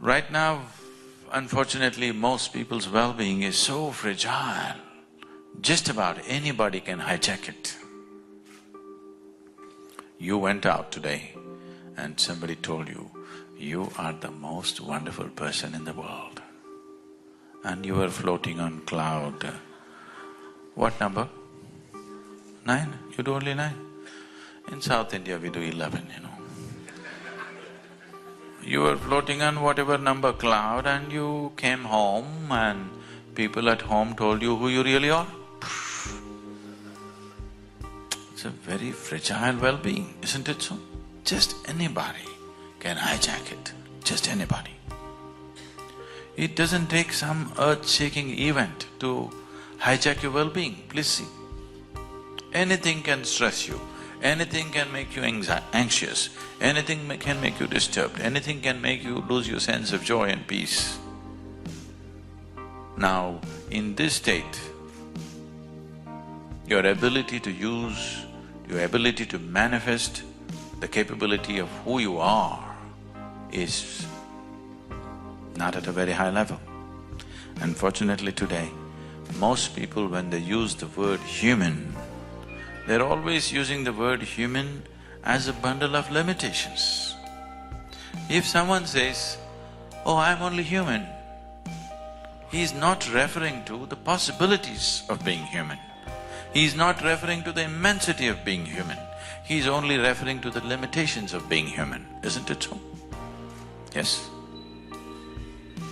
Right now, unfortunately, most people's well-being is so fragile, just about anybody can hijack it. You went out today and somebody told you, you are the most wonderful person in the world. And you were floating on cloud, what number? 9? You do only 9? In South India we do 11, you know. You were floating on whatever number cloud and you came home and people at home told you who you really are. It's a very fragile well-being, isn't it so? Just anybody can hijack it, just anybody. It doesn't take some earth-shaking event to hijack your well-being, please see. Anything can stress you, anything can make you anxious, anything can make you disturbed, anything can make you lose your sense of joy and peace. Now, in this state, your ability to use, your ability to manifest the capability of who you are is not at a very high level. Unfortunately today, most people when they use the word human, they're always using the word human as a bundle of limitations. If someone says, oh, I'm only human, he's not referring to the possibilities of being human. He's not referring to the immensity of being human. He's only referring to the limitations of being human, isn't it so? Yes?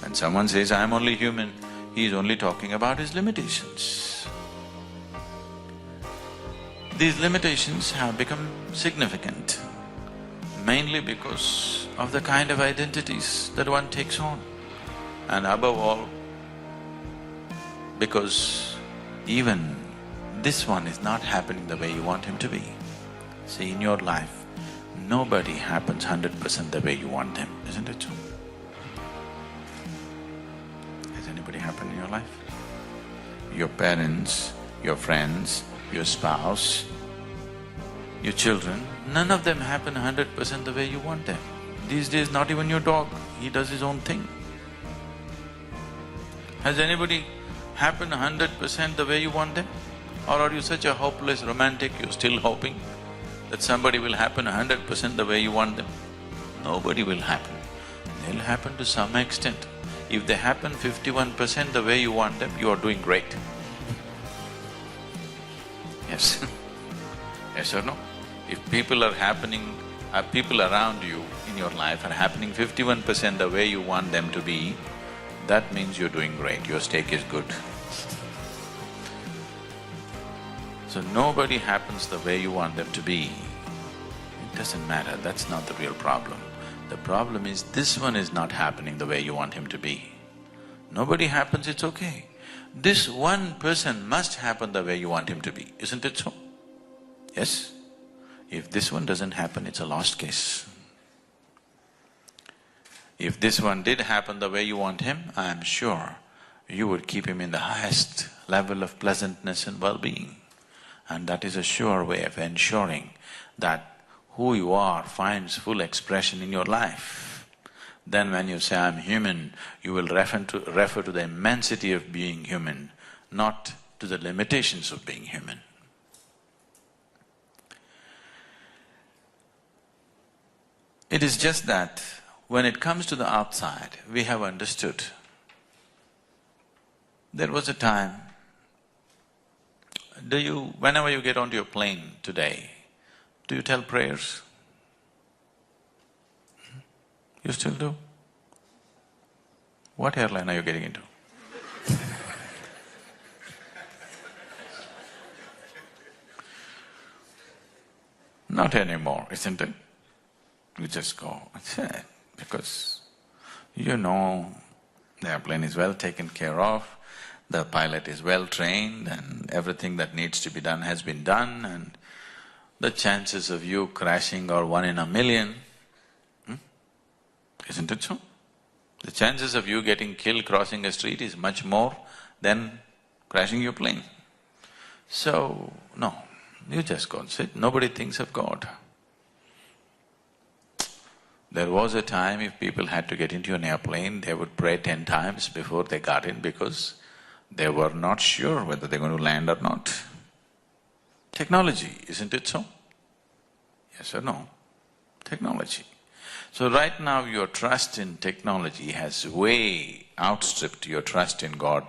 When someone says, I'm only human, he's only talking about his limitations. These limitations have become significant mainly because of the kind of identities that one takes on, and above all, because even this one is not happening the way you want him to be. See, in your life, nobody happens 100% the way you want them, isn't it so? Has anybody happened in your life? Your parents, your friends, your spouse, your children, none of them happen 100% the way you want them. These days, not even your dog, he does his own thing. Has anybody happened 100% the way you want them? Or are you such a hopeless romantic, you're still hoping that somebody will happen 100% the way you want them? Nobody will happen. They'll happen to some extent. If they happen 51% the way you want them, you are doing great. Yes yes or no? If people are happening… people around you in your life are happening 51% the way you want them to be, that means you're doing great, your steak is good. So nobody happens the way you want them to be. It doesn't matter, that's not the real problem. The problem is this one is not happening the way you want him to be. Nobody happens, it's okay. This one person must happen the way you want him to be, isn't it so? Yes? If this one doesn't happen, it's a lost case. If this one did happen the way you want him, I'm sure you would keep him in the highest level of pleasantness and well-being. And that is a sure way of ensuring that who you are finds full expression in your life. Then when you say, I'm human, you will refer to the immensity of being human, not to the limitations of being human. It is just that when it comes to the outside, we have understood. There was a time, whenever you get onto your plane today, do you tell prayers? You still do? What airline are you getting into? Not anymore, isn't it? You just go, that's it, because you know the airplane is well taken care of, the pilot is well trained and everything that needs to be done has been done, and the chances of you crashing are 1 in a million, isn't it so? The chances of you getting killed crossing a street is much more than crashing your plane. So, no, you just go and sit, nobody thinks of God. There was a time if people had to get into an airplane, they would pray 10 times before they got in because they were not sure whether they're going to land or not. Technology, isn't it so? Yes or no? Technology. So right now your trust in technology has way outstripped your trust in God.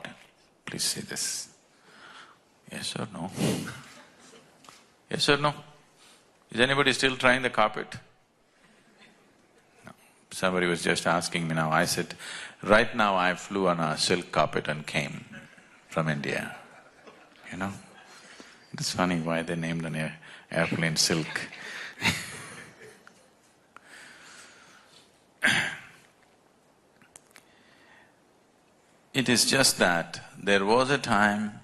Please say this. Yes or no? Yes or no? Is anybody still trying the carpet? No. Somebody was just asking me now, I said, right now I flew on a silk carpet and came from India, you know? It's funny why they named an airplane Silk. It is just that there was a time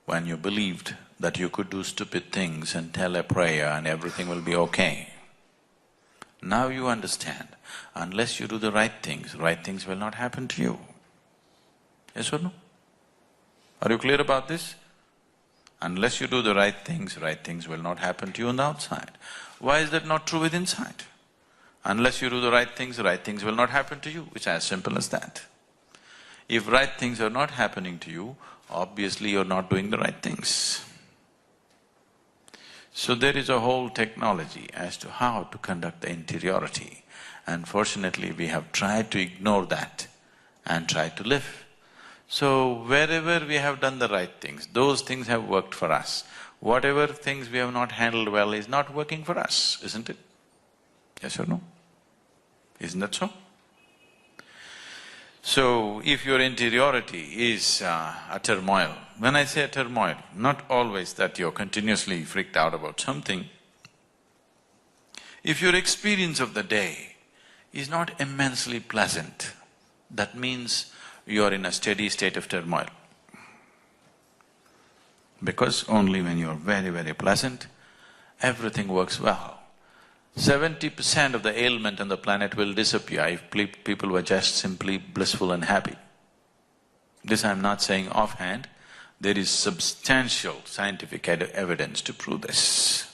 when you believed that you could do stupid things and tell a prayer and everything will be okay. Now you understand, unless you do the right things will not happen to you. Yes or no? Are you clear about this? Unless you do the right things will not happen to you on the outside. Why is that not true with inside? Unless you do the right things will not happen to you. It's as simple as that. If right things are not happening to you, obviously you're not doing the right things. So there is a whole technology as to how to conduct the interiority. Unfortunately, we have tried to ignore that and try to live. So wherever we have done the right things, those things have worked for us. Whatever things we have not handled well is not working for us, isn't it? Yes or no? Isn't that so? So, if your interiority is a turmoil, when I say a turmoil, not always that you're continuously freaked out about something. If your experience of the day is not immensely pleasant, that means you're in a steady state of turmoil. Because only when you're very, very pleasant, everything works well. 70% of the ailment on the planet will disappear if people were just simply blissful and happy. This I'm not saying offhand, there is substantial scientific evidence to prove this.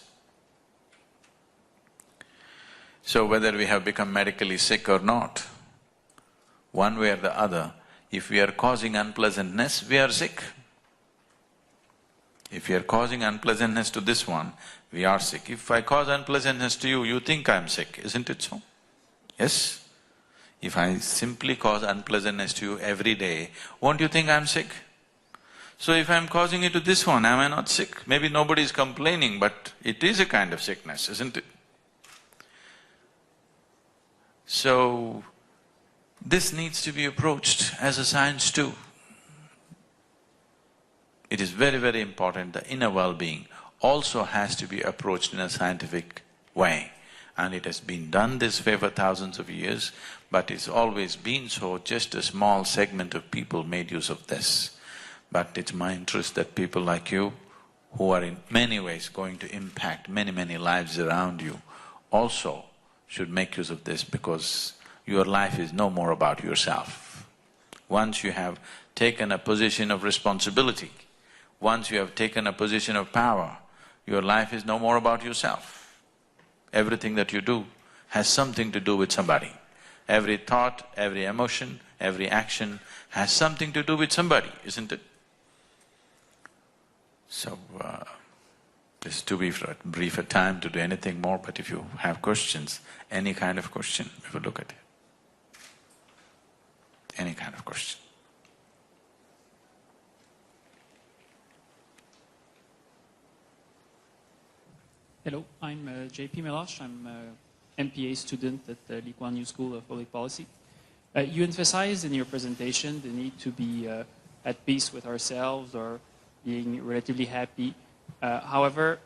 So whether we have become medically sick or not, one way or the other, if we are causing unpleasantness, we are sick. If we are causing unpleasantness to this one, we are sick. If I cause unpleasantness to you, you think I'm sick, isn't it so? Yes? If I simply cause unpleasantness to you every day, won't you think I'm sick? So if I'm causing it to this one, am I not sick? Maybe nobody is complaining, but it is a kind of sickness, isn't it? So, this needs to be approached as a science too. It is very, very important, the inner well-being also has to be approached in a scientific way. And it has been done this way for thousands of years, but it's always been so, just a small segment of people made use of this. But it's my interest that people like you, who are in many ways going to impact many, many lives around you, also should make use of this, because your life is no more about yourself. Once you have taken a position of responsibility, once you have taken a position of power, your life is no more about yourself. Everything that you do has something to do with somebody. Every thought, every emotion, every action has something to do with somebody, isn't it? So, this is too brief a time to do anything more, but if you have questions, any kind of question, we will look at it. Any kind of question. Hello, I'm JP Melosh. I'm an MPA student at the Lee Kuan Yew School of Public Policy. You emphasized in your presentation the need to be at peace with ourselves or being relatively happy. However,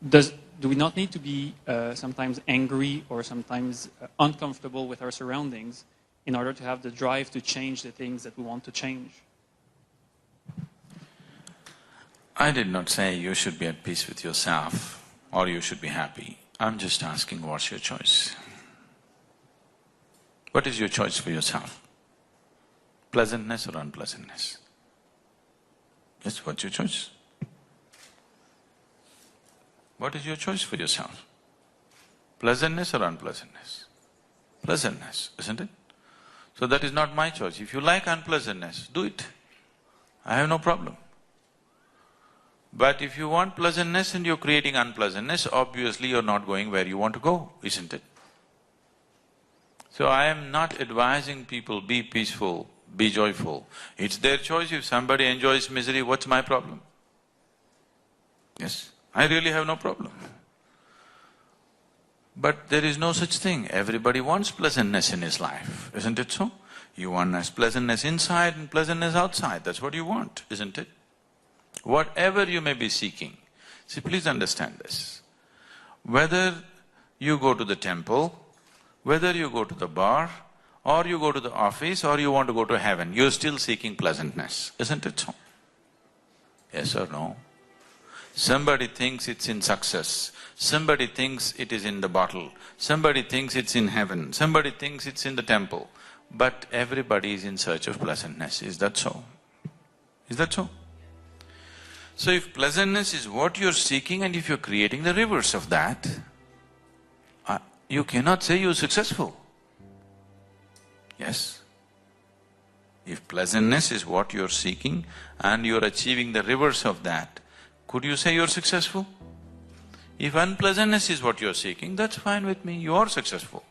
do we not need to be sometimes angry or sometimes uncomfortable with our surroundings in order to have the drive to change the things that we want to change? I did not say you should be at peace with yourself or you should be happy. I'm just asking, what's your choice? What is your choice for yourself? Pleasantness or unpleasantness? Yes, what's your choice? What is your choice for yourself? Pleasantness or unpleasantness? Pleasantness, isn't it? So that is not my choice. If you like unpleasantness, do it. I have no problem. But if you want pleasantness and you're creating unpleasantness, obviously you're not going where you want to go, isn't it? So I am not advising people be peaceful, be joyful. It's their choice. If somebody enjoys misery, what's my problem? Yes, I really have no problem. But there is no such thing. Everybody wants pleasantness in his life, isn't it so? You want pleasantness inside and pleasantness outside, that's what you want, isn't it? Whatever you may be seeking, see, please understand this. Whether you go to the temple, whether you go to the bar, or you go to the office, or you want to go to heaven, you're still seeking pleasantness, isn't it so? Yes or no? Somebody thinks it's in success, somebody thinks it is in the bottle, somebody thinks it's in heaven, somebody thinks it's in the temple, but everybody is in search of pleasantness, is that so? Is that so? So if pleasantness is what you're seeking and if you're creating the reverse of that, you cannot say you're successful. Yes? If pleasantness is what you're seeking and you're achieving the reverse of that, could you say you're successful? If unpleasantness is what you're seeking, that's fine with me, you are successful.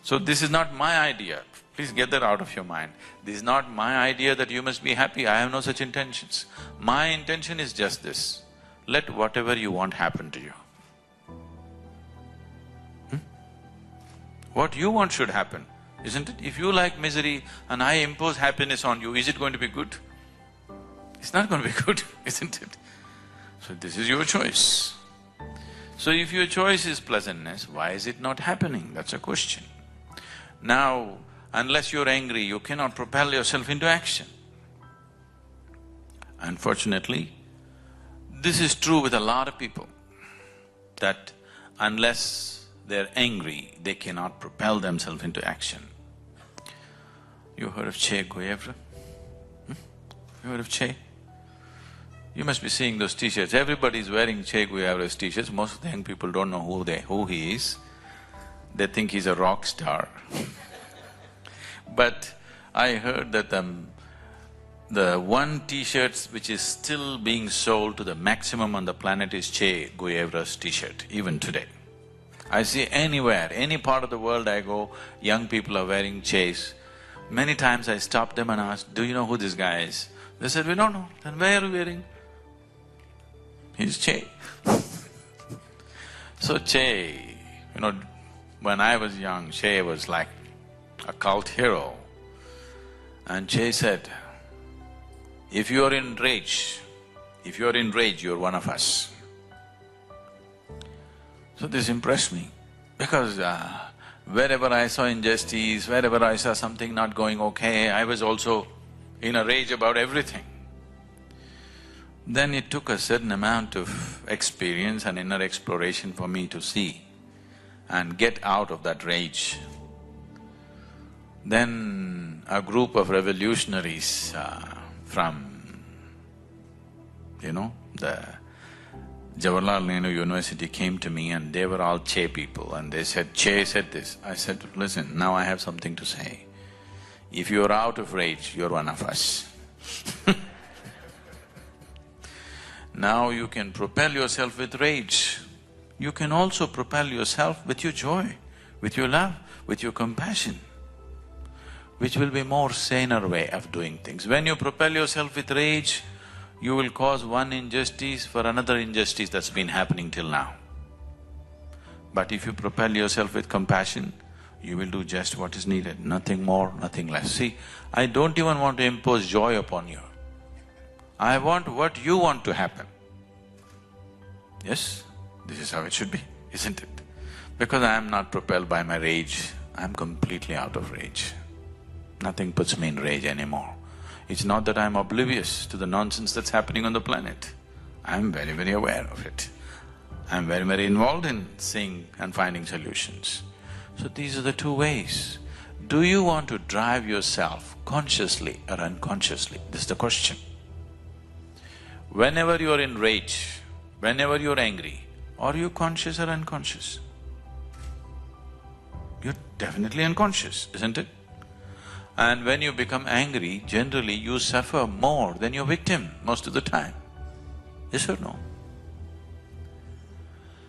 So this is not my idea, please get that out of your mind. This is not my idea that you must be happy, I have no such intentions. My intention is just this, let whatever you want happen to you. What you want should happen, isn't it? If you like misery and I impose happiness on you, is it going to be good? It's not going to be good, isn't it? So this is your choice. So if your choice is pleasantness, why is it not happening? That's a question. Now, unless you're angry, you cannot propel yourself into action. Unfortunately, this is true with a lot of people, that unless they're angry, they cannot propel themselves into action. You heard of Che Guevara? You heard of Che? You must be seeing those t-shirts, everybody's wearing Che Guevara's t-shirts, most of the young people don't know who he is. They think he's a rock star. But I heard that the one t-shirt which is still being sold to the maximum on the planet is Che Guevara's t-shirt, even today. I see anywhere, any part of the world I go, young people are wearing Che's. Many times I stop them and ask, do you know who this guy is? They said, we don't know. Then why are you wearing? He's Che. So Che, when I was young, Che was like a cult hero. And Che said, if you're in rage, you're one of us. So this impressed me, because wherever I saw injustice, wherever I saw something not going okay, I was also in a rage about everything. Then it took a certain amount of experience and inner exploration for me to see and get out of that rage. Then a group of revolutionaries from, the Jawaharlal Nehru University came to me and they were all Che people and they said, Che said this. I said, listen, now I have something to say. If you're out of rage, you're one of us. Now you can propel yourself with rage. You can also propel yourself with your joy, with your love, with your compassion, which will be more saner way of doing things. When you propel yourself with rage, you will cause one injustice for another injustice that's been happening till now. But if you propel yourself with compassion, you will do just what is needed, nothing more, nothing less. See, I don't even want to impose joy upon you. I want what you want to happen. Yes, this is how it should be, isn't it? Because I am not propelled by my rage, I am completely out of rage. Nothing puts me in rage anymore. It's not that I'm oblivious to the nonsense that's happening on the planet. I'm very, very aware of it. I'm very, very involved in seeing and finding solutions. So these are the two ways. Do you want to drive yourself consciously or unconsciously? This is the question. Whenever you're in rage, whenever you're angry, Are you conscious or unconscious? You're definitely unconscious, isn't it? And when you become angry, generally you suffer more than your victim most of the time. Yes or no?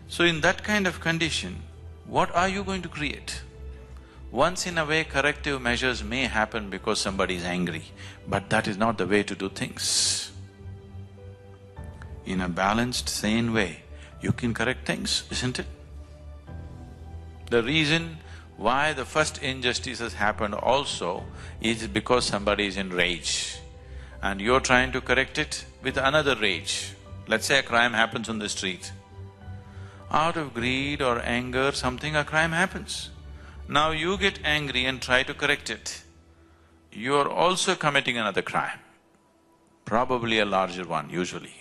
So in that kind of condition, what are you going to create? Once in a way, corrective measures may happen because somebody is angry, but that is not the way to do things. In a balanced, sane way, you can correct things, isn't it? The reason why the first injustice has happened also is because somebody is in rage and you're trying to correct it with another rage. Let's say a crime happens on the street. Out of greed or anger, a crime happens. Now you get angry and try to correct it. You're also committing another crime, probably a larger one usually.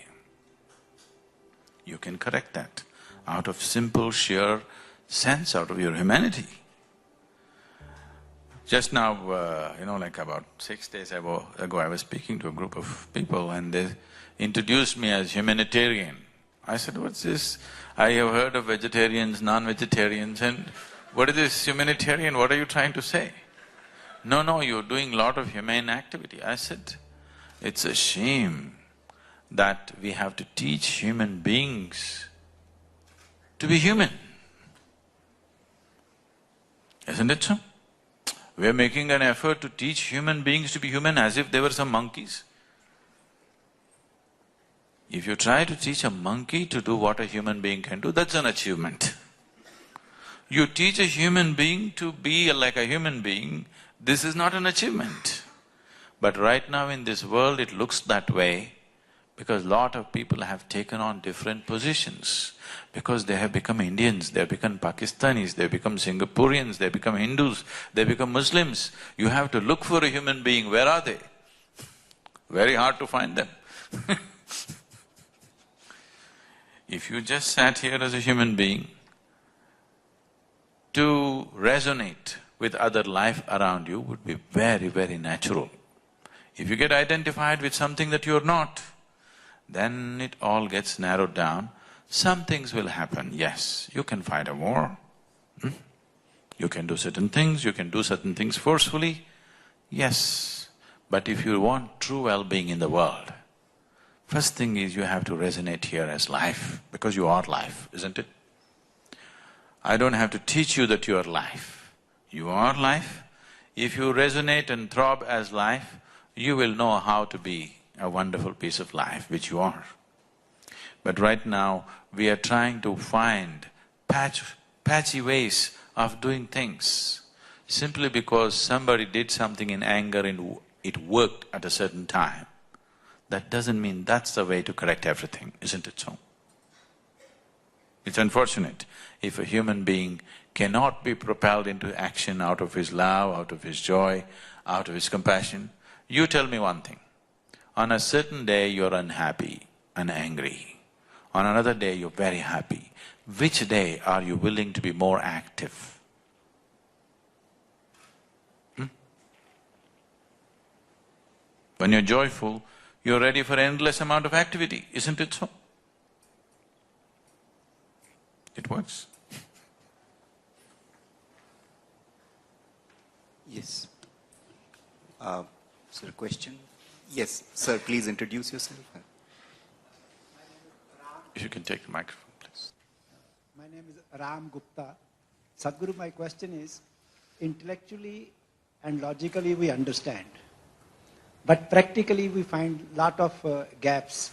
You can correct that out of simple, sheer sense, out of your humanity. Just now, like about 6 days ago, I was speaking to a group of people and they introduced me as humanitarian. I said, what's this? I have heard of vegetarians, non-vegetarians, and what is this humanitarian? What are you trying to say? No, you're doing a lot of humane activity. I said, it's a shame that we have to teach human beings to be human. Isn't it so? We're making an effort to teach human beings to be human as if they were some monkeys. If you try to teach a monkey to do what a human being can do, that's an achievement. You teach a human being to be like a human being, this is not an achievement. But right now in this world it looks that way because lot of people have taken on different positions. Because they have become Indians, they have become Pakistanis, they have become Singaporeans, they have become Hindus, they have become Muslims. You have to look for a human being, where are they? Very hard to find them If you just sat here as a human being, to resonate with other life around you would be very, very natural. If you get identified with something that you're not, then it all gets narrowed down. Some things will happen, yes, you can fight a war, you can do certain things, you can do certain things forcefully, yes. But if you want true well-being in the world, first thing is you have to resonate here as life, because you are life, isn't it? I don't have to teach you that you are life. You are life. If you resonate and throb as life, you will know how to be a wonderful piece of life, which you are. But right now, we are trying to find patchy ways of doing things. Simply because somebody did something in anger and it worked at a certain time, that doesn't mean that's the way to correct everything, isn't it so? It's unfortunate if a human being cannot be propelled into action out of his love, out of his joy, out of his compassion. You tell me one thing, on a certain day you're unhappy and angry, on another day you're very happy. Which day are you willing to be more active? When you're joyful, you're ready for endless amount of activity, isn't it so? It works. Yes. Sir, question? Yes, sir, please introduce yourself. If you can take the microphone, please. My name is Ram Gupta. Sadhguru, my question is, intellectually and logically we understand, but practically we find lot of gaps.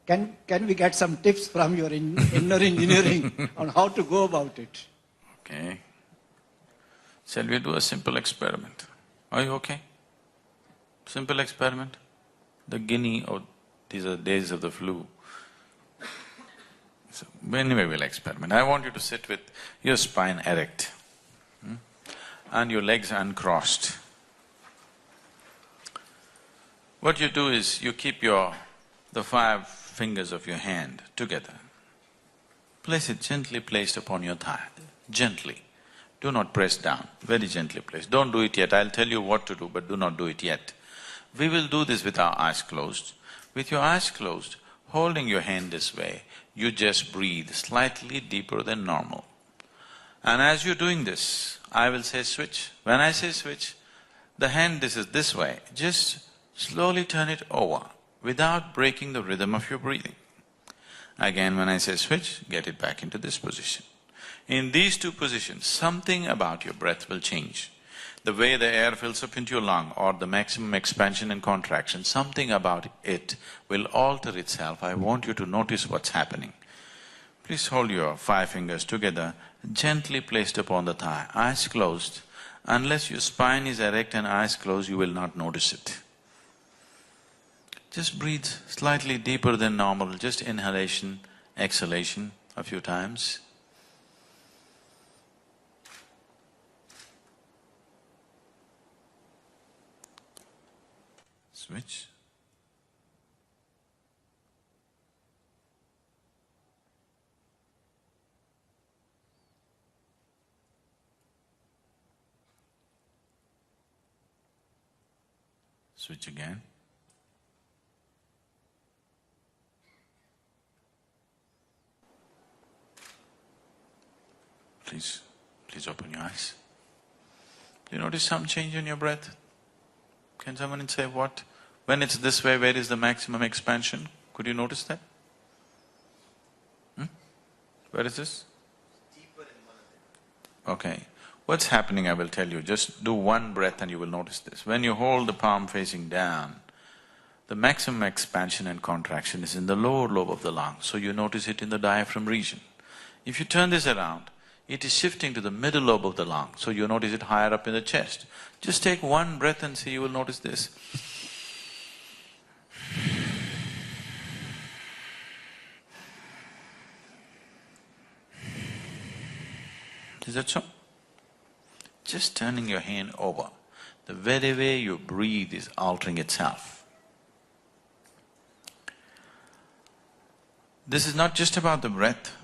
Can we get some tips from your inner engineering on how to go about it? Okay. Shall we do a simple experiment? Are you okay? Simple experiment. The guinea, these are days of the flu. So anyway, we'll experiment. I want you to sit with your spine erect and your legs uncrossed. What you do is you keep the 5 fingers of your hand together. Place it gently placed upon your thigh, gently. Do not press down, very gently placed. Don't do it yet, I'll tell you what to do, but do not do it yet. We will do this with our eyes closed. With your eyes closed, holding your hand this way, you just breathe slightly deeper than normal. And as you're doing this, I will say switch. When I say switch, the hand is this way, just slowly turn it over without breaking the rhythm of your breathing. Again, when I say switch, get it back into this position. In these two positions, something about your breath will change. The way the air fills up into your lung or the maximum expansion and contraction, something about it will alter itself. I want you to notice what's happening. Please hold your 5 fingers together, gently placed upon the thigh, eyes closed. Unless your spine is erect and eyes closed, you will not notice it. Just breathe slightly deeper than normal, just inhalation, exhalation a few times. Switch. Switch again. Please open your eyes. Do you notice some change in your breath? Can someone say what? When it's this way, where is the maximum expansion? Could you notice that? Where is this? Deeper in one of them. Okay. What's happening, I will tell you. Just do one breath and you will notice this. When you hold the palm facing down, the maximum expansion and contraction is in the lower lobe of the lung, so you notice it in the diaphragm region. If you turn this around, it is shifting to the middle lobe of the lung, so you notice it higher up in the chest. Just take one breath and see, you will notice this. Is that so? Just turning your hand over, the very way you breathe is altering itself. This is not just about the breath.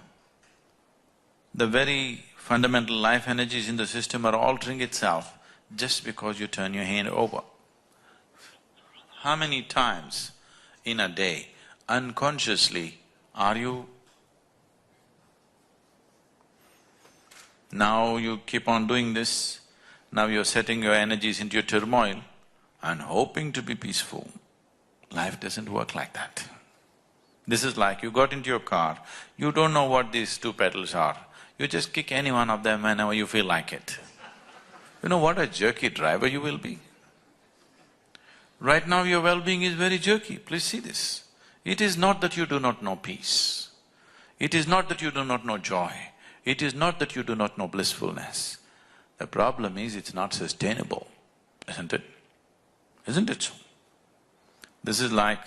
The very fundamental life energies in the system are altering itself just because you turn your hand over. How many times in a day, unconsciously, are you… Now you keep on doing this, now you're setting your energies into your turmoil and hoping to be peaceful. Life doesn't work like that. This is like you got into your car, you don't know what these 2 pedals are, you just kick any one of them whenever you feel like it. You know what a jerky driver you will be? Right now your well-being is very jerky, please see this. It is not that you do not know peace. It is not that you do not know joy. It is not that you do not know blissfulness. The problem is it's not sustainable, isn't it? Isn't it so? This is like…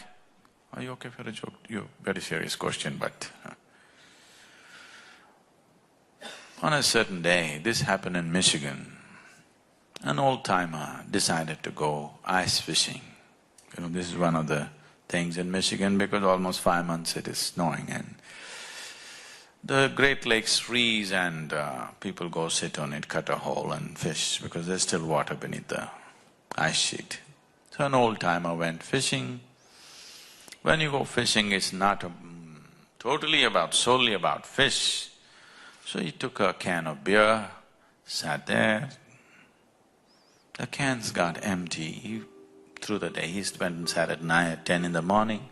Are you okay for a joke? You… very serious question, but… On a certain day, this happened in Michigan. An old-timer decided to go ice fishing. You know, this is one of the things in Michigan because almost 5 months it is snowing and the Great Lakes freeze and people go sit on it, cut a hole and fish because there's still water beneath the ice sheet. So an old-timer went fishing. When you go fishing, it's not solely about fish. So he took a can of beer, sat there. The cans got empty. Through the day, he went and sat at 10 in the morning.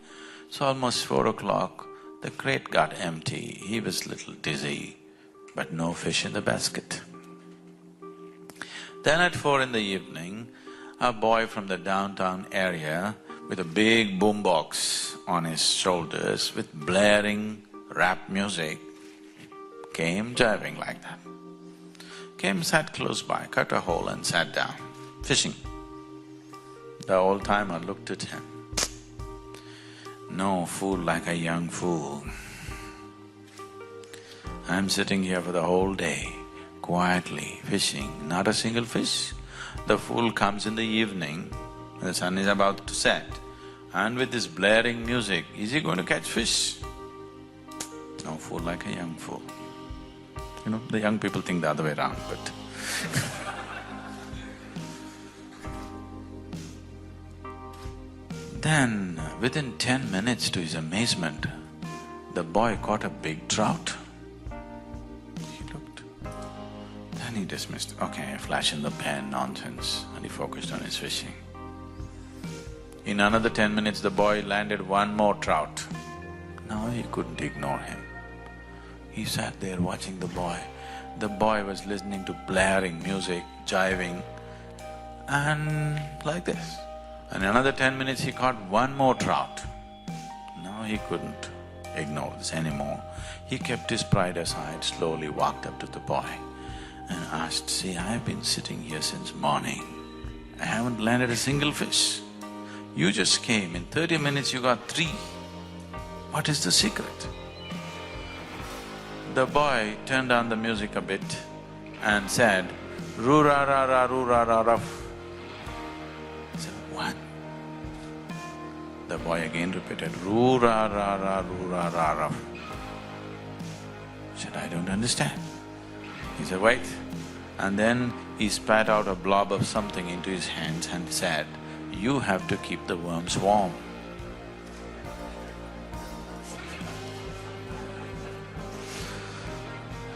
So almost 4 o'clock, the crate got empty. He was a little dizzy, but no fish in the basket. Then at 4 in the evening, a boy from the downtown area with a big boombox on his shoulders with blaring rap music came driving like that. Came, sat close by, cut a hole and sat down, fishing. The old-timer looked at him. No fool like a young fool. I'm sitting here for the whole day, quietly fishing, not a single fish. The fool comes in the evening, the sun is about to set, and with this blaring music, is he going to catch fish? No fool like a young fool. You know, the young people think the other way around, but Then, within 10 minutes to his amazement, the boy caught a big trout. He looked, then he dismissed, okay, flash in the pan, nonsense, and he focused on his fishing. In another 10 minutes, the boy landed one more trout. Now he couldn't ignore him. He sat there watching the boy. The boy was listening to blaring music, jiving, and like this. And in another 10 minutes, he caught one more trout. Now he couldn't ignore this anymore. He kept his pride aside, slowly walked up to the boy and asked, see, I've been sitting here since morning. I haven't landed a single fish. You just came, in 30 minutes you got 3. What is the secret? The boy turned down the music a bit and said, roo-ra-ra-ra, roo-ra-ra-ruff. I said, what? The boy again repeated, roo-ra-ra-ra, roo-ra-ra-ruff. I said, I don't understand. He said, wait. And then he spat out a blob of something into his hands and said, you have to keep the worms warm.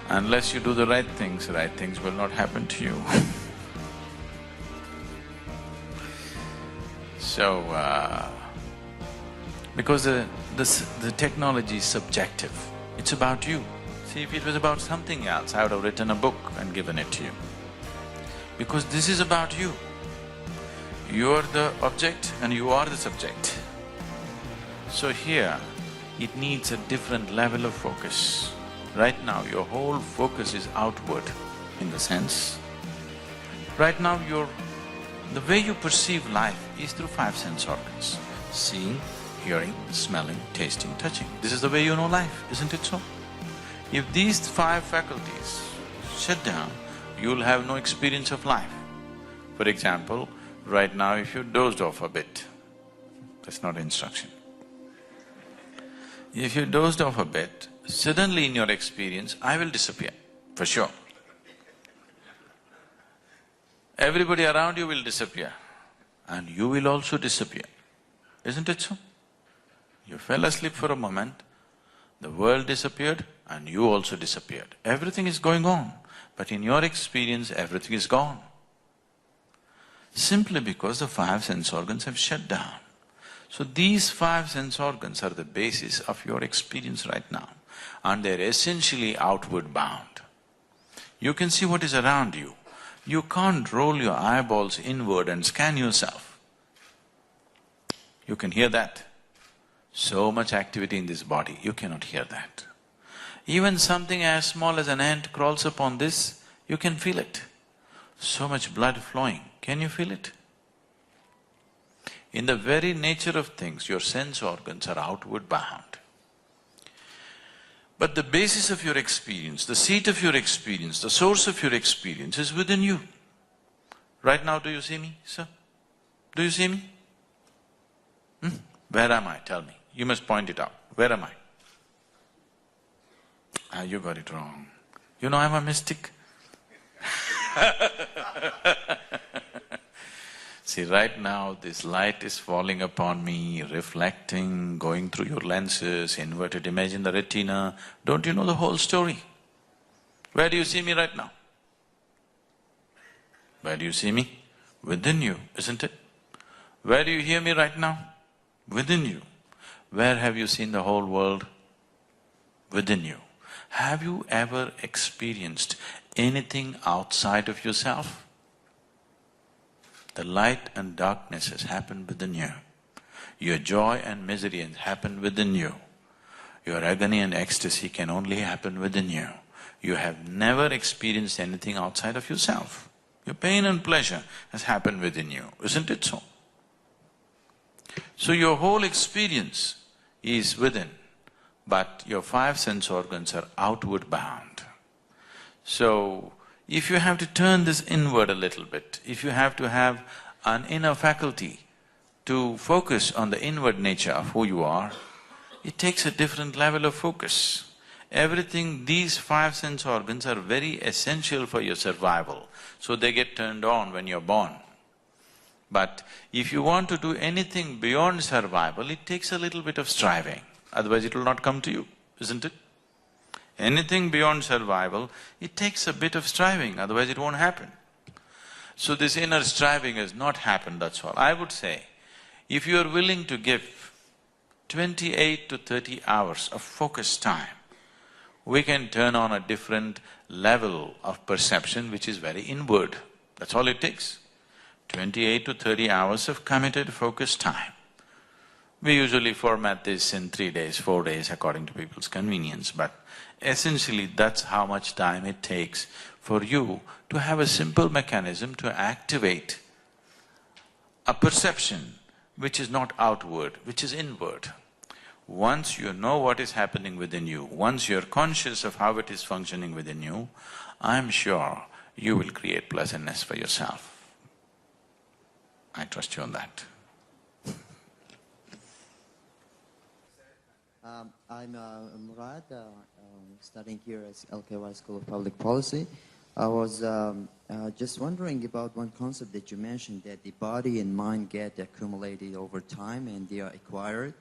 Unless you do the right things will not happen to you. So, because the technology is subjective, it's about you. See, if it was about something else, I would have written a book and given it to you. Because this is about you. You are the object and you are the subject. So here, it needs a different level of focus. Right now, your whole focus is outward in the sense, right now the way you perceive life is through 5 sense organs. Seeing, hearing, smelling, tasting, touching. This is the way you know life, isn't it so? If these 5 faculties shut down, you'll have no experience of life. For example, right now if you dozed off a bit, that's not instruction. If you dozed off a bit, suddenly in your experience, I will disappear, for sure. Everybody around you will disappear and you will also disappear, isn't it so? You fell asleep for a moment, the world disappeared and you also disappeared. Everything is going on, but in your experience, everything is gone. Simply because the 5 sense organs have shut down. So these 5 sense organs are the basis of your experience right now, and they're essentially outward bound. You can see what is around you. You can't roll your eyeballs inward and scan yourself. You can hear that. So much activity in this body, you cannot hear that. Even something as small as an ant crawls upon this, you can feel it. So much blood flowing, can you feel it? In the very nature of things, your sense organs are outward bound. But the basis of your experience, the seat of your experience, the source of your experience is within you. Right now, do you see me, sir? Do you see me? Where am I? Tell me. You must point it out. Where am I? Ah, you got it wrong. You know I'm a mystic. See, right now this light is falling upon me, reflecting, going through your lenses, inverted image in the retina. Don't you know the whole story? Where do you see me right now? Where do you see me? Within you, isn't it? Where do you hear me right now? Within you. Where have you seen the whole world? Within you. Have you ever experienced anything outside of yourself? The light and darkness has happened within you. Your joy and misery has happened within you. Your agony and ecstasy can only happen within you. You have never experienced anything outside of yourself. Your pain and pleasure has happened within you, isn't it so? So your whole experience is within, but your 5 sense organs are outward bound. So, if you have to turn this inward a little bit, if you have to have an inner faculty to focus on the inward nature of who you are, it takes a different level of focus. Everything, these 5 sense organs are very essential for your survival, so they get turned on when you're born. But if you want to do anything beyond survival, it takes a little bit of striving, otherwise it will not come to you. isn't it? Anything beyond survival, it takes a bit of striving, otherwise it won't happen. So this inner striving has not happened, that's all. I would say, if you are willing to give 28 to 30 hours of focused time, we can turn on a different level of perception which is very inward. That's all it takes. 28 to 30 hours of committed, focused time. We usually format this in 3 days, 4 days according to people's convenience, but essentially that's how much time it takes for you to have a simple mechanism to activate a perception which is not outward, which is inward. Once you know what is happening within you, once you're conscious of how it is functioning within you, I'm sure you will create pleasantness for yourself. I trust you on that. I'm Murad, studying here at LKY School of Public Policy. I was just wondering about one concept that you mentioned, that the body and mind get accumulated over time and they are acquired.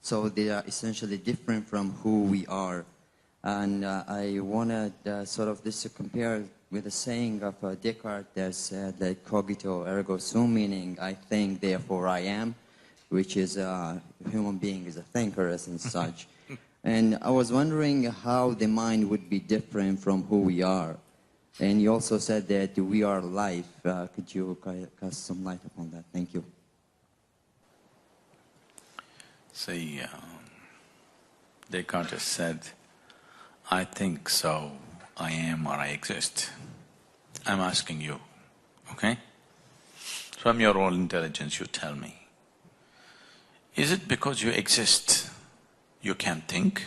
So they are essentially different from who we are. And I wanted sort of this to compare with the saying of Descartes that said that cogito ergo sum, meaning I think, therefore I am, which is a human being is a thinker as and such. And I was wondering how the mind would be different from who we are. And you also said that we are life. Could you cast some light upon that? Thank you. See, Descartes said, I think so, I am or I exist. I'm asking you, okay? From your own intelligence, you tell me. Is it because you exist, you can think,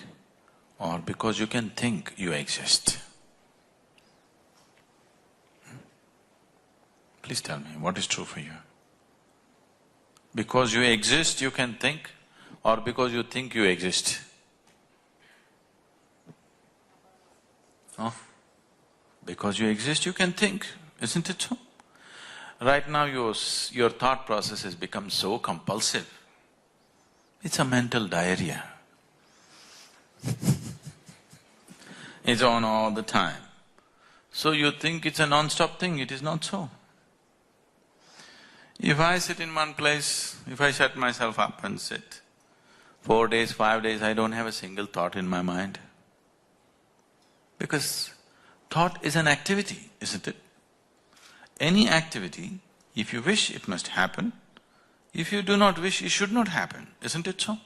or because you can think, you exist? Please tell me, what is true for you? Because you exist, you can think, or because you think you exist? Huh? Because you exist, you can think, isn't it so? Right now your thought process has become so compulsive. It's a mental diarrhea. It's on all the time. So you think it's a non-stop thing, it is not so. If I sit in one place, if I shut myself up and sit, 4 days, 5 days, I don't have a single thought in my mind. Because thought is an activity, isn't it? Any activity, if you wish, it must happen. If you do not wish, it should not happen, isn't it so?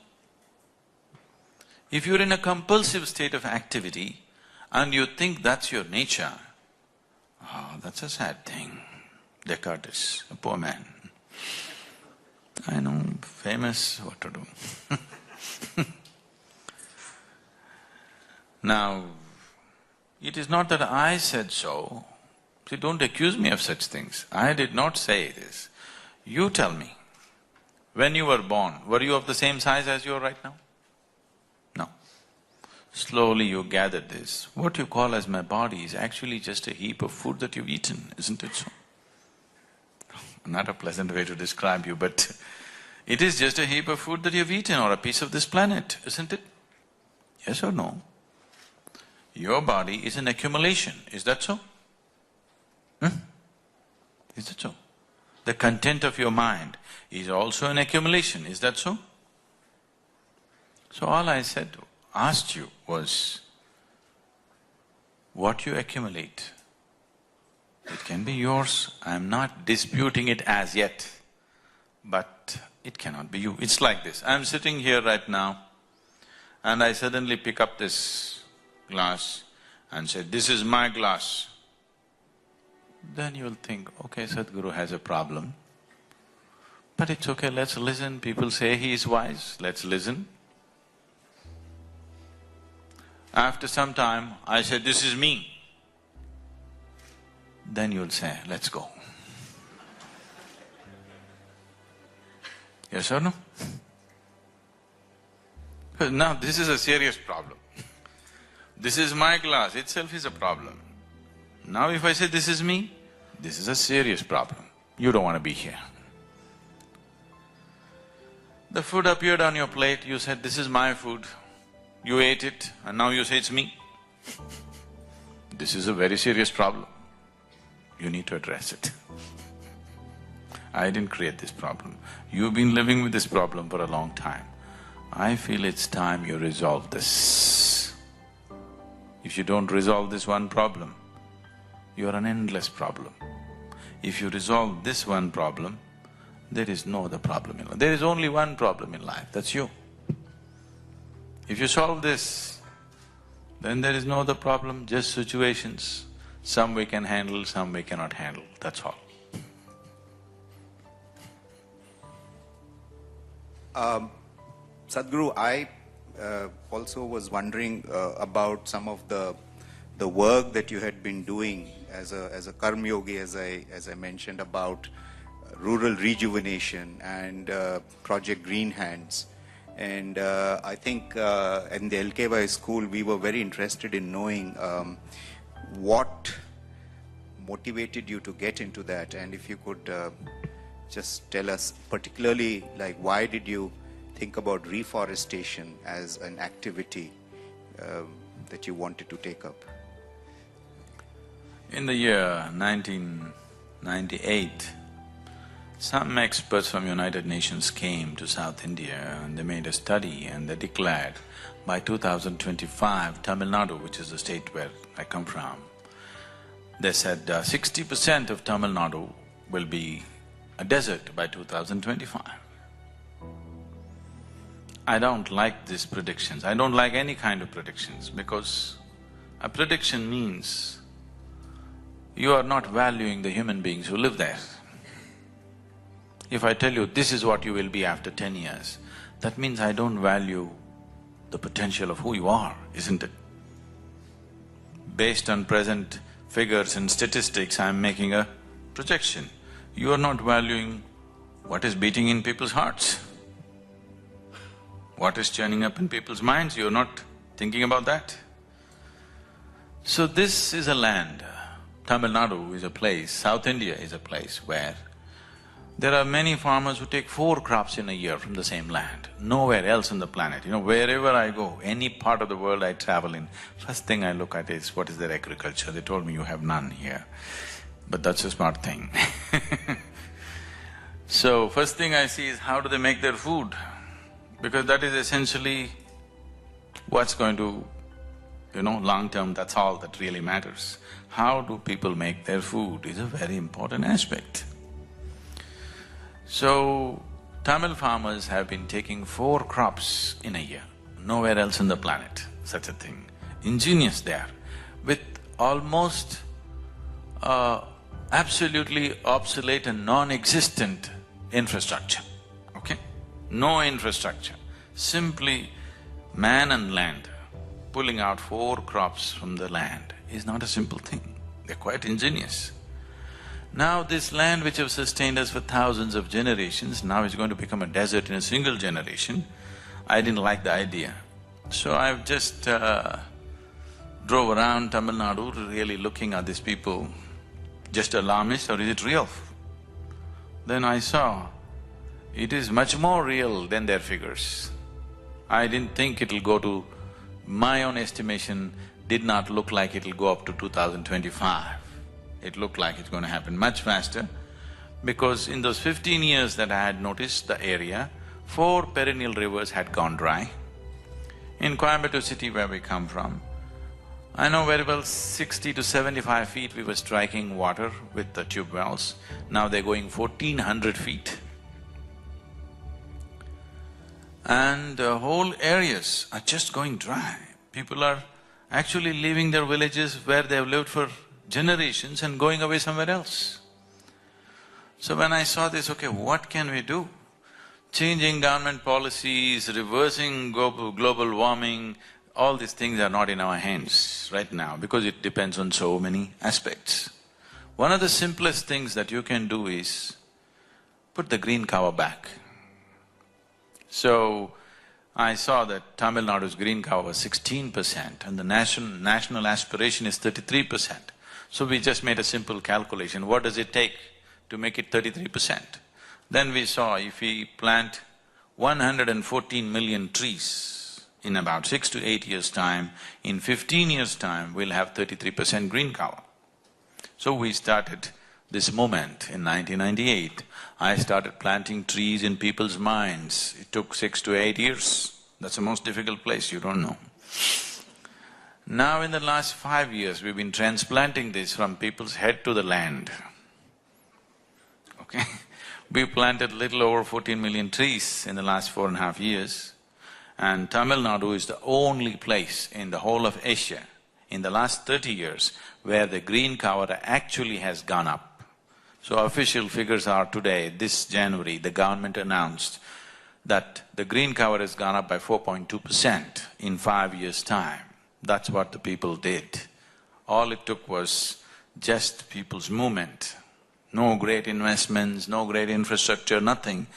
If you're in a compulsive state of activity and you think that's your nature, that's a sad thing. Descartes is a poor man. I know, famous, what to do. Now, it is not that I said so. See, don't accuse me of such things. I did not say this. You tell me, when you were born, were you of the same size as you are right now? No. Slowly you gathered this. What you call as my body is actually just a heap of food that you've eaten, isn't it so? Not a pleasant way to describe you, but it is just a heap of food that you've eaten or a piece of this planet, isn't it? Yes or no? Your body is an accumulation, is that so? Is that so? The content of your mind is also an accumulation, is that so? So all I said, asked you was, what you accumulate, it can be yours, I'm not disputing it as yet, but it cannot be you. It's like this, I'm sitting here right now and I suddenly pick up this glass and say, this is my glass. Then you'll think, okay, Sadhguru has a problem, but it's okay, let's listen. People say he is wise, let's listen. After some time, I say, this is me. Then you'll say, let's go. Yes or no? Because now this is a serious problem. This is my glass itself is a problem. Now if I say this is me, this is a serious problem. You don't want to be here. The food appeared on your plate, you said, this is my food. You ate it and now you say it's me. This is a very serious problem. You need to address it. I didn't create this problem. You've been living with this problem for a long time. I feel it's time you resolve this. If you don't resolve this one problem, you're an endless problem. If you resolve this one problem, there is no other problem in life. There is only one problem in life, that's you. If you solve this, then there is no other problem, just situations. Some we can handle, some we cannot handle, that's all. Sadhguru, I also was wondering about some of the work that you had been doing as a karma yogi, as I mentioned, about rural rejuvenation and Project Green Hands. And I think in the LKY school we were very interested in knowing what motivated you to get into that, and if you could just tell us particularly, like, why did you think about reforestation as an activity that you wanted to take up? In the year 1998, some experts from United Nations came to South India and they made a study and they declared by 2025, Tamil Nadu, which is the state where I come from, they said 60% of Tamil Nadu will be a desert by 2025. I don't like these predictions. I don't like any kind of predictions because a prediction means you are not valuing the human beings who live there. If I tell you this is what you will be after 10 years, that means I don't value the potential of who you are, isn't it? Based on present figures and statistics, I'm making a projection. You are not valuing what is beating in people's hearts, what is churning up in people's minds, you're not thinking about that. So this is a land, Tamil Nadu is a place, South India is a place where there are many farmers who take 4 crops in a year from the same land, nowhere else on the planet. You know, wherever I go, any part of the world I travel in, first thing I look at is what is their agriculture. They told me you have none here, but that's a smart thing. So, first thing I see is how do they make their food, because that is essentially what's going to, long term, that's all that really matters. How do people make their food is a very important aspect. So, Tamil farmers have been taking 4 crops in a year, nowhere else on the planet, such a thing. Ingenious they are, with almost absolutely obsolete and non-existent infrastructure, okay? No infrastructure, simply man and land. Pulling out 4 crops from the land is not a simple thing, they're quite ingenious. Now this land which have sustained us for thousands of generations, now is going to become a desert in a single generation. I didn't like the idea. So I've just drove around Tamil Nadu really looking at these people, just alarmist or is it real? Then I saw it is much more real than their figures. I didn't think it'll go to… my own estimation did not look like it'll go up to 2025. It looked like it's going to happen much faster because in those 15 years that I had noticed the area, 4 perennial rivers had gone dry. In Coimbatore city where we come from, I know very well 60 to 75 feet we were striking water with the tube wells, now they're going 1400 feet. And whole areas are just going dry. People are actually leaving their villages where they've lived for generations and going away somewhere else. So when I saw this, okay, what can we do? Changing government policies, reversing global warming, all these things are not in our hands right now because it depends on so many aspects. One of the simplest things that you can do is put the green cover back. So, I saw that Tamil Nadu's green cover was 16% and the national aspiration is 33%. So we just made a simple calculation, what does it take to make it 33%? Then we saw if we plant 114 million trees in about 6 to 8 years' time, in 15 years' time, we'll have 33% green cover. So we started this movement in 1998. I started planting trees in people's minds. It took 6 to 8 years. That's the most difficult place, you don't know. Now in the last 5 years, we've been transplanting this from people's head to the land. Okay? We planted little over 14 million trees in the last 4.5 years. And Tamil Nadu is the only place in the whole of Asia in the last 30 years where the green cover actually has gone up. So official figures are today, this January, the government announced that the green cover has gone up by 4.2% in 5 years' time. That's what the people did. All it took was just people's movement. No great investments, no great infrastructure, nothing,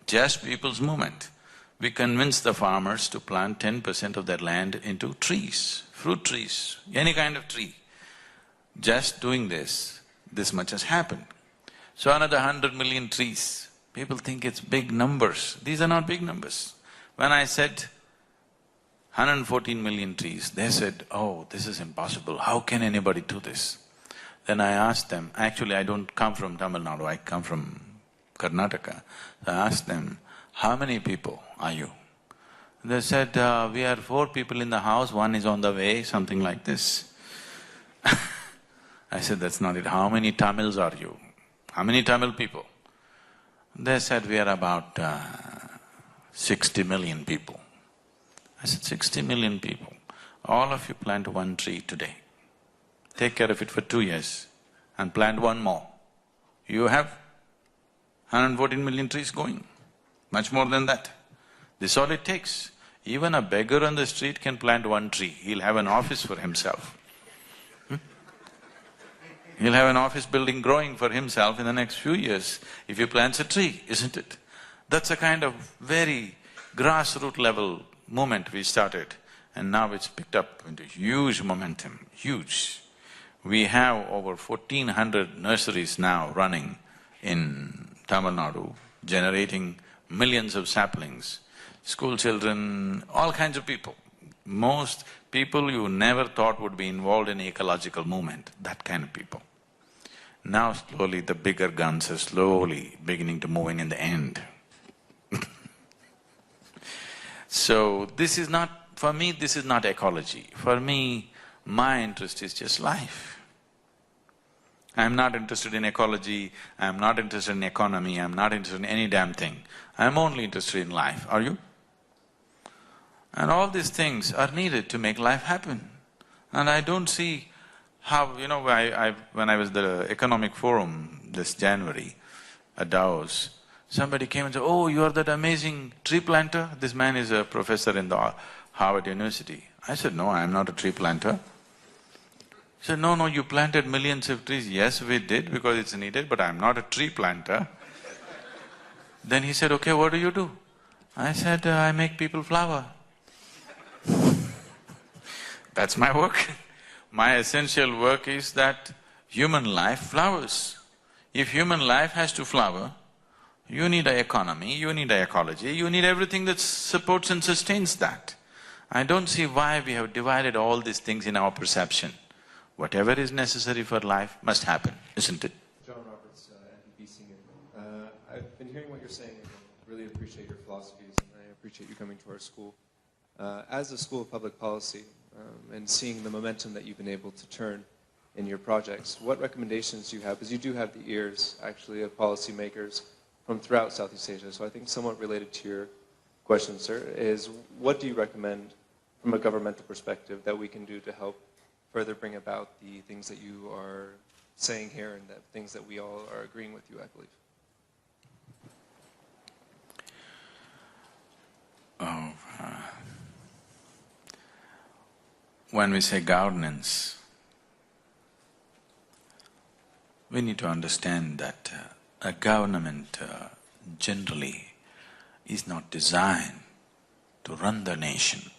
just people's movement. We convinced the farmers to plant 10% of their land into trees, fruit trees, any kind of tree. Just doing this much has happened. So another 100 million trees, people think it's big numbers. These are not big numbers. When I said 114 million trees, they said, oh, this is impossible, how can anybody do this? Then I asked them, actually I don't come from Tamil Nadu, I come from Karnataka. So I asked them, how many people are you? They said, we are 4 people in the house, 1 is on the way, something like this. I said, that's not it, how many Tamils are you? How many Tamil people? They said, we are about 60 million people. I said, 60 million people, all of you plant 1 tree today. Take care of it for 2 years and plant 1 more. You have 114 million trees going, much more than that. This is all it takes. Even a beggar on the street can plant 1 tree, he'll have an office for himself. He'll have an office building growing for himself in the next few years if he plants a tree, isn't it? That's a kind of very grassroots level movement we started, and now it's picked up into huge momentum, huge. We have over 1,400 nurseries now running in Tamil Nadu, generating millions of saplings, school children, all kinds of people. Most people you never thought would be involved in ecological movement, that kind of people. Now slowly the bigger guns are slowly beginning to move in the end. So this is not… for me this is not ecology. For me, my interest is just life. I'm not interested in ecology, I'm not interested in economy, I'm not interested in any damn thing. I'm only interested in life, are you? And all these things are needed to make life happen. And I don't see how… when I was at the Economic Forum this January at Davos, somebody came and said, oh, you are that amazing tree planter? This man is a professor in the Harvard University. I said, no, I am not a tree planter. He said, no, you planted millions of trees. Yes, we did because it's needed, but I'm not a tree planter. Then he said, okay, what do you do? I said, I make people flower. That's my work. My essential work is that human life flowers. If human life has to flower, you need an economy, you need an ecology, you need everything that supports and sustains that. I don't see why we have divided all these things in our perception. Whatever is necessary for life must happen, isn't it? John Roberts, NPP Senior. I've been hearing what you're saying and I really appreciate your philosophies and I appreciate you coming to our school. As a School of Public Policy and seeing the momentum that you've been able to turn in your projects, what recommendations do you have? Because you do have the ears, actually, of policymakers from throughout Southeast Asia. So I think somewhat related to your question, sir, is what do you recommend from a governmental perspective that we can do to help further bring about the things that you are saying here and the things that we all are agreeing with you, I believe? When we say governance, we need to understand that a government generally is not designed to run the nation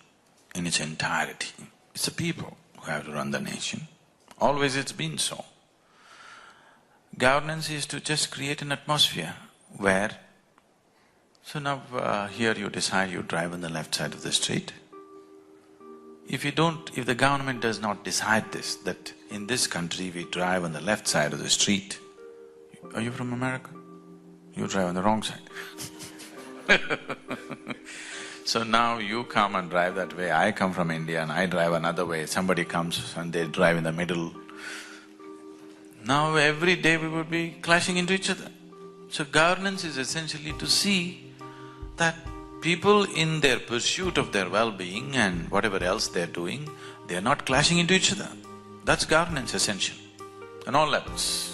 in its entirety. It's the people who have to run the nation. Always it's been so. Governance is to just create an atmosphere where… so now here you decide you drive on the left side of the street, if the government does not decide this, that in this country we drive on the left side of the street. Are you from America? You drive on the wrong side. So now you come and drive that way, I come from India and I drive another way, somebody comes and they drive in the middle. Now every day we would be clashing into each other. So governance is essentially to see that people in their pursuit of their well-being and whatever else they're doing, they're not clashing into each other. That's governance essential, on all levels.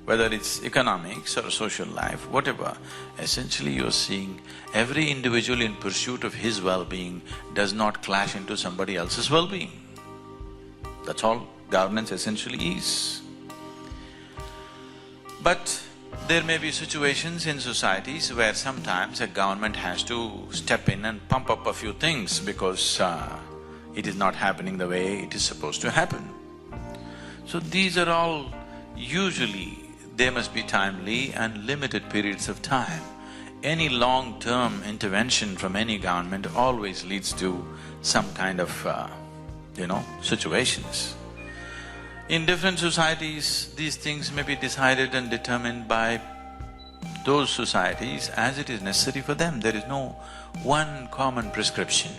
Whether it's economics or social life, whatever, essentially you're seeing every individual in pursuit of his well-being does not clash into somebody else's well-being. That's all governance essentially is. But there may be situations in societies where sometimes a government has to step in and pump up a few things because it is not happening the way it is supposed to happen. So these are all usually, they must be timely and limited periods of time. Any long-term intervention from any government always leads to some kind of, situations. In different societies, these things may be decided and determined by those societies as it is necessary for them. There is no one common prescription,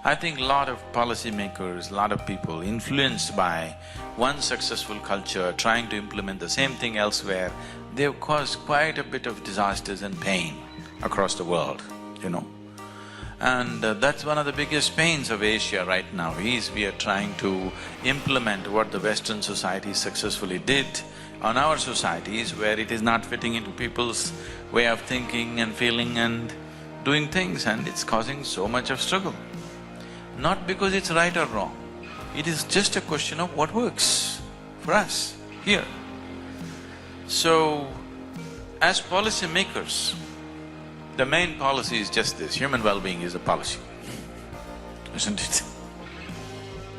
I think a lot of policymakers, a lot of people influenced by one successful culture trying to implement the same thing elsewhere, they've caused quite a bit of disasters and pain across the world, And that's one of the biggest pains of Asia right now is we are trying to implement what the Western societies successfully did on our societies where it is not fitting into people's way of thinking and feeling and doing things, and it's causing so much of struggle. Not because it's right or wrong, it is just a question of what works for us here. So, as policy makers, the main policy is just this, human well-being is the policy, isn't it?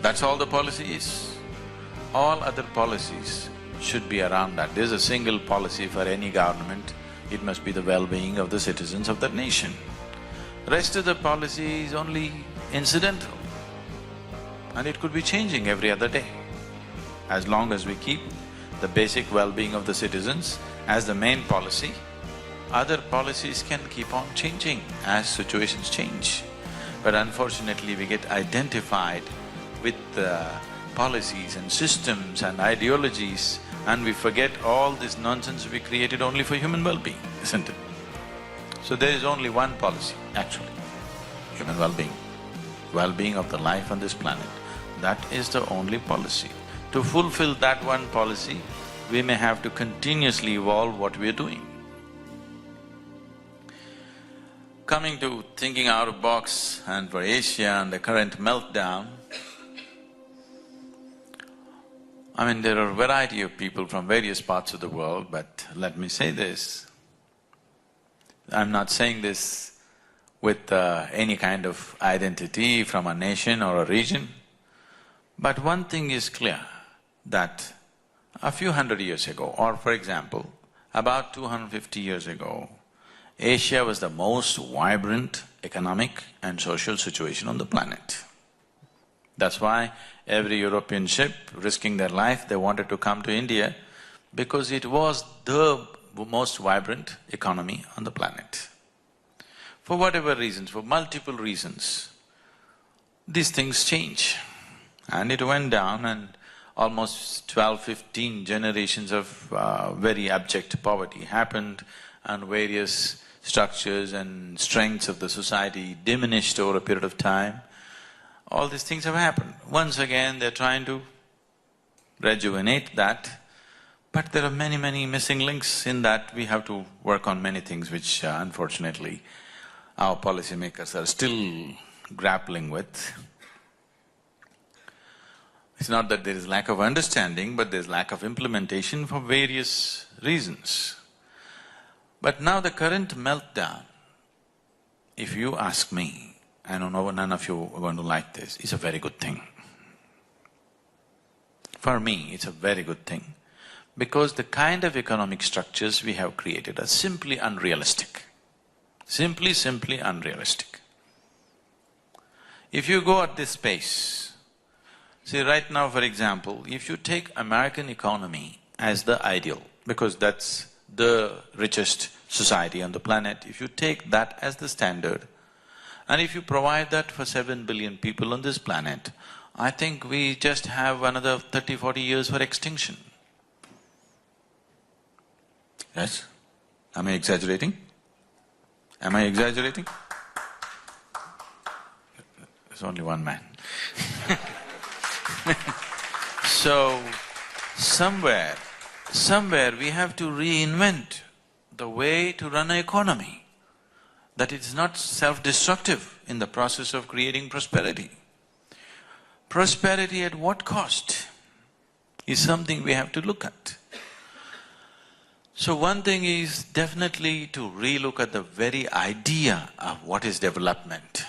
That's all the policy is. All other policies should be around that. There's a single policy for any government, it must be the well-being of the citizens of that nation. Rest of the policy is only incidental and it could be changing every other day. As long as we keep the basic well-being of the citizens as the main policy, other policies can keep on changing as situations change. But unfortunately, we get identified with policies and systems and ideologies and we forget all this nonsense we created only for human well-being, isn't it? So there is only one policy, actually, human well-being of the life on this planet. That is the only policy. To fulfill that one policy, we may have to continuously evolve what we are doing. Coming to thinking out of box and for Asia and the current meltdown, there are a variety of people from various parts of the world, but let me say this, I'm not saying this with any kind of identity from a nation or a region, but one thing is clear, that a few hundred years ago, or for example, about 250 years ago, Asia was the most vibrant economic and social situation on the planet. That's why every European ship risking their life, they wanted to come to India because it was the most vibrant economy on the planet. For whatever reasons, for multiple reasons, these things change. And it went down and almost 12-15 generations of very abject poverty happened and various structures and strengths of the society diminished over a period of time. All these things have happened. Once again, they're trying to rejuvenate that, but there are many missing links in that. We have to work on many things which unfortunately our policymakers are still grappling with. It's not that there is lack of understanding, but there's lack of implementation for various reasons. But now the current meltdown, if you ask me, I don't know, none of you are going to like this, it's a very good thing. For me, it's a very good thing, because the kind of economic structures we have created are simply unrealistic. Simply unrealistic. If you go at this pace, see right now for example, if you take American economy as the ideal, because that's the richest society on the planet, if you take that as the standard, and if you provide that for 7 billion people on this planet, I think we just have another 30–40 years for extinction. Yes? Am I exaggerating? Am I exaggerating? There's only one man. So, somewhere we have to reinvent the way to run an economy, that it's not self-destructive in the process of creating prosperity. Prosperity at what cost is something we have to look at. So one thing is definitely to relook at the very idea of what is development.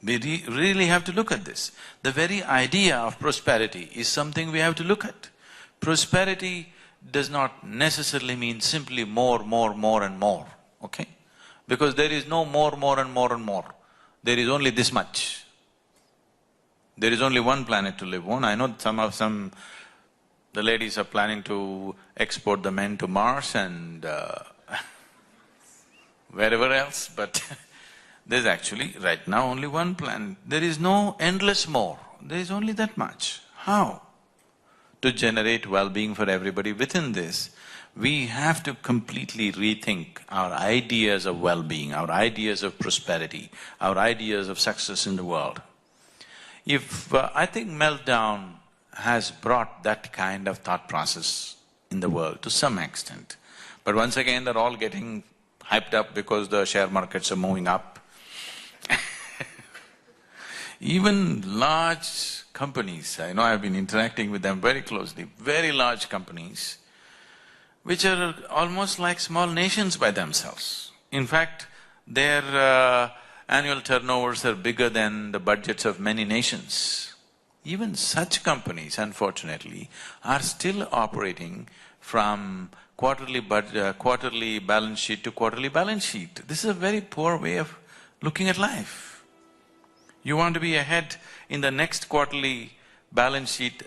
We really have to look at this. The very idea of prosperity is something we have to look at. Prosperity does not necessarily mean simply more and more, okay? Because there is no more and more. There is only this much. There is only one planet to live on. I know the ladies are planning to export the men to Mars and wherever else, but there's actually right now only one planet. There is no endless more, there is only that much. How? To generate well-being for everybody within this, we have to completely rethink our ideas of well-being, our ideas of prosperity, our ideas of success in the world. I think meltdown has brought that kind of thought process in the world to some extent. But once again, they're all getting hyped up because the share markets are moving up. Even large companies, I know I've been interacting with them very closely, very large companies, which are almost like small nations by themselves. In fact, their annual turnovers are bigger than the budgets of many nations. Even such companies, unfortunately, are still operating from quarterly balance sheet to quarterly balance sheet. This is a very poor way of looking at life. You want to be ahead in the next quarterly balance sheet,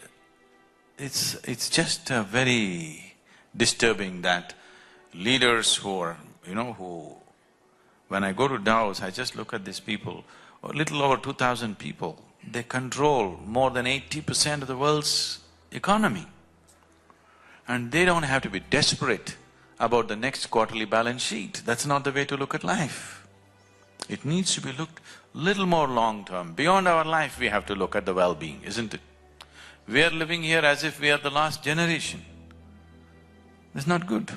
it's just very disturbing that leaders who are, when I go to Davos, I just look at these people, a little over 2,000 people, they control more than 80% of the world's economy. And they don't have to be desperate about the next quarterly balance sheet. That's not the way to look at life. It needs to be looked little more long-term. Beyond our life, we have to look at the well-being, isn't it? We are living here as if we are the last generation. That's not good.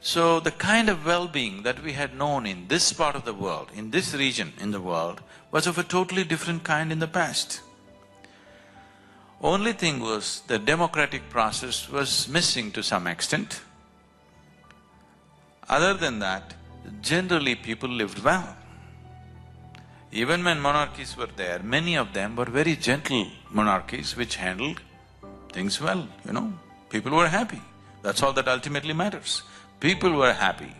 So the kind of well-being that we had known in this part of the world, in this region in the world, was of a totally different kind in the past. Only thing was, the democratic process was missing to some extent. Other than that, generally people lived well. Even when monarchies were there, many of them were very gentle monarchies which handled things well, People were happy. That's all that ultimately matters. People were happy,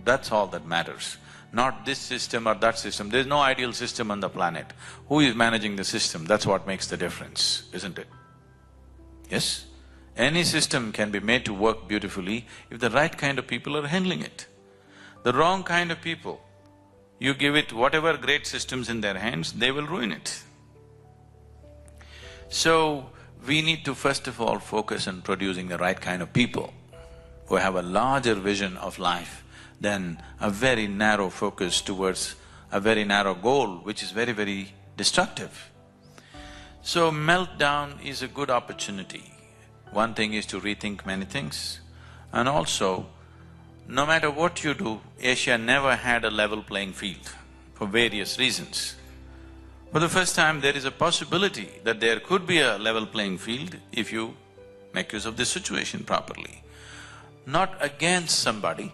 that's all that matters. Not this system or that system. There's no ideal system on the planet. Who is managing the system? That's what makes the difference, isn't it? Yes? Any system can be made to work beautifully if the right kind of people are handling it. The wrong kind of people, you give it whatever great systems in their hands, they will ruin it. So, we need to first of all focus on producing the right kind of people who have a larger vision of life than a very narrow focus towards a very narrow goal, which is very, very destructive. So, meltdown is a good opportunity. One thing is to rethink many things, and also, no matter what you do, Asia never had a level playing field for various reasons. For the first time, there is a possibility that there could be a level playing field if you make use of this situation properly. Not against somebody,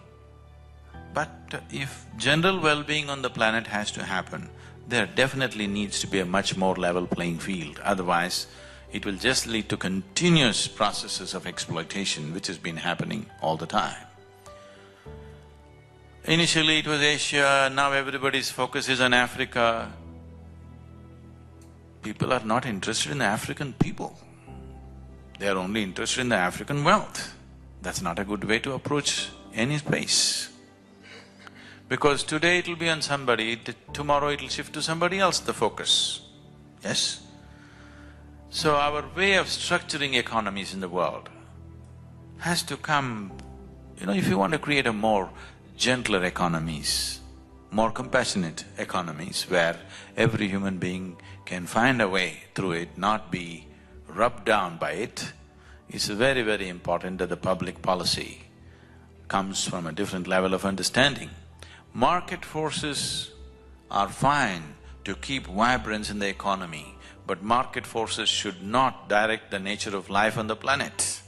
but if general well-being on the planet has to happen, there definitely needs to be a much more level playing field. Otherwise, it will just lead to continuous processes of exploitation which has been happening all the time. Initially it was Asia, now everybody's focus is on Africa. people are not interested in the African people. They are only interested in the African wealth. That's not a good way to approach any space. Because today it'll be on somebody, tomorrow it'll shift to somebody else, the focus. Yes? So our way of structuring economies in the world has to come… if you want to create a more gentler economies, more compassionate economies where every human being can find a way through it, not be rubbed down by it, it's very, very important that the public policy comes from a different level of understanding. Market forces are fine to keep vibrance in the economy, but market forces should not direct the nature of life on the planet.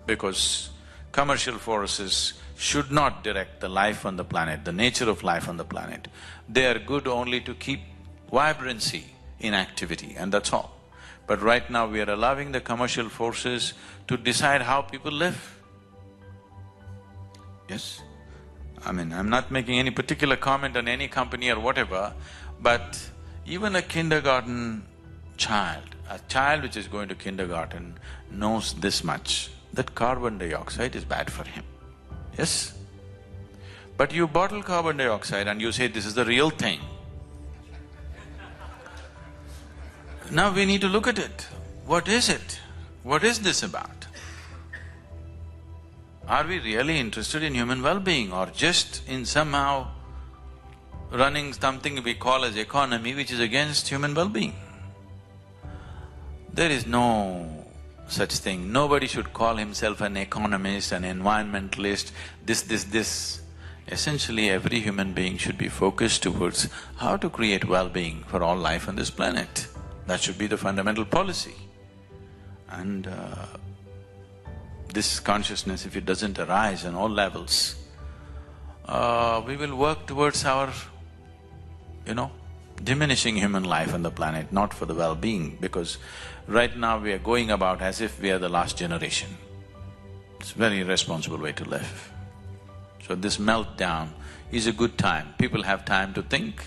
Because commercial forces should not direct the life on the planet, the nature of life on the planet. They are good only to keep vibrancy in activity, and that's all. But right now we are allowing the commercial forces to decide how people live. Yes? I'm not making any particular comment on any company or whatever, but even a kindergarten child, a child which is going to kindergarten knows this much, that carbon dioxide is bad for him. Yes? But you bottle carbon dioxide and you say this is the real thing. Now we need to look at it. What is it? What is this about? Are we really interested in human well-being or just in somehow running something we call as economy which is against human well-being? There is no such thing. Nobody should call himself an economist, an environmentalist, this. Essentially, every human being should be focused towards how to create well-being for all life on this planet. That should be the fundamental policy. And this consciousness, if it doesn't arise on all levels, we will work towards our, diminishing human life on the planet, not for the well-being, because right now we are going about as if we are the last generation. It's a very irresponsible way to live. So this meltdown is a good time. People have time to think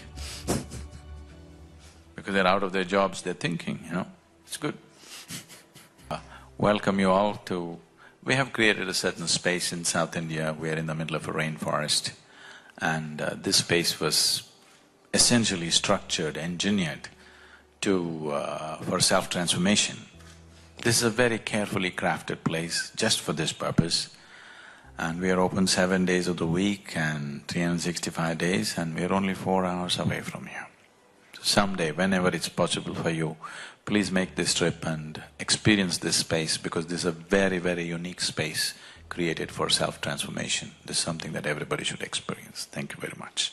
because they're out of their jobs, they're thinking, it's good. Welcome you all to… We have created a certain space in South India. We are in the middle of a rainforest, and this space was essentially structured, engineered for self-transformation. This is a very carefully crafted place just for this purpose, and we are open 7 days of the week and 365 days, and we are only 4 hours away from here. So someday, whenever it's possible for you, please make this trip and experience this space, because this is a very, very unique space created for self-transformation. This is something that everybody should experience. Thank you very much.